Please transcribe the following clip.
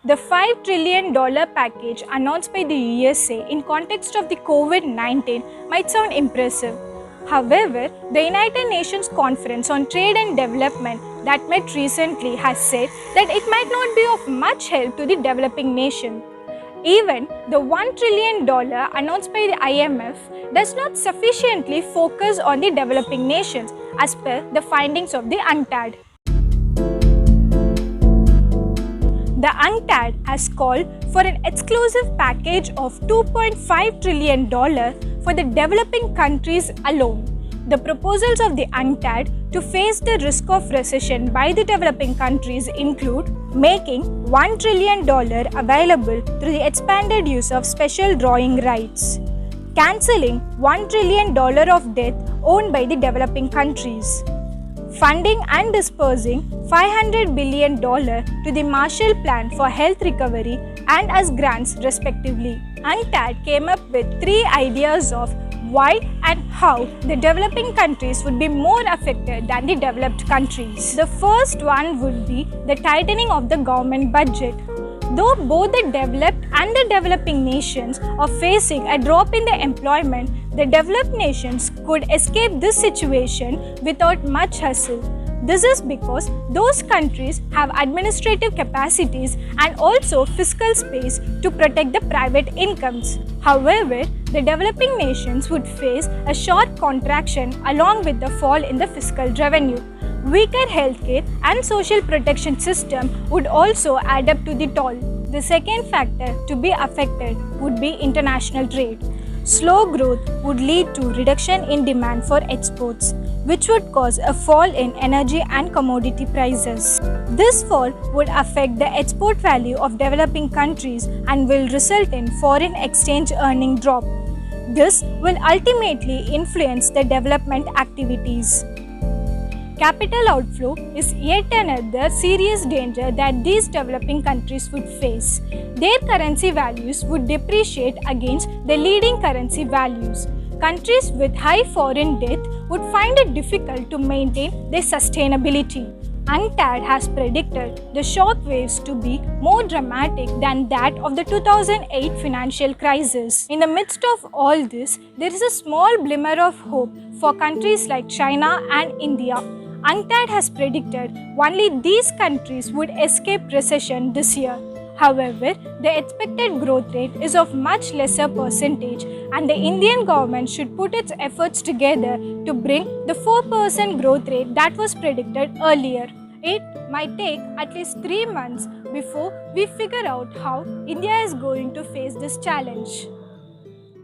The $5 trillion package announced by the USA in context of the COVID-19 might sound impressive. However, the United Nations Conference on Trade and Development that met recently has said that it might not be of much help to the developing nation. Even the $1 trillion announced by the IMF does not sufficiently focus on the developing nations as per the findings of the UNCTAD. The UNCTAD has called for an exclusive package of $2.5 trillion for the developing countries alone. The proposals of the UNCTAD to face the risk of recession by the developing countries include making $1 trillion available through the expanded use of special drawing rights, cancelling $1 trillion of debt owned by the developing countries, funding and dispersing $500 billion to the Marshall Plan for Health Recovery and as grants respectively. UNCTAD came up with 3 ideas of why and how the developing countries would be more affected than the developed countries. The first one would be the tightening of the government budget. Though both the developed and the developing nations are facing a drop in the employment, the developed nations could escape this situation without much hassle. This is because those countries have administrative capacities and also fiscal space to protect the private incomes. However, the developing nations would face a sharp contraction along with the fall in the fiscal revenue. Weaker healthcare and social protection system would also add up to the toll. The second factor to be affected would be international trade. Slow growth would lead to reduction in demand for exports, which would cause a fall in energy and commodity prices. This fall would affect the export value of developing countries and will result in foreign exchange earning drop. This will ultimately influence the development activities. Capital outflow is yet another serious danger that these developing countries would face. Their currency values would depreciate against the leading currency values. Countries with high foreign debt would find it difficult to maintain their sustainability. UNCTAD has predicted the shock waves to be more dramatic than that of the 2008 financial crisis. In the midst of all this, there is a small glimmer of hope for countries like China and India. UNCTAD has predicted only these countries would escape recession this year. However, the expected growth rate is of much lesser percentage and the Indian government should put its efforts together to bring the 4% growth rate that was predicted earlier. It might take at least 3 months before we figure out how India is going to face this challenge.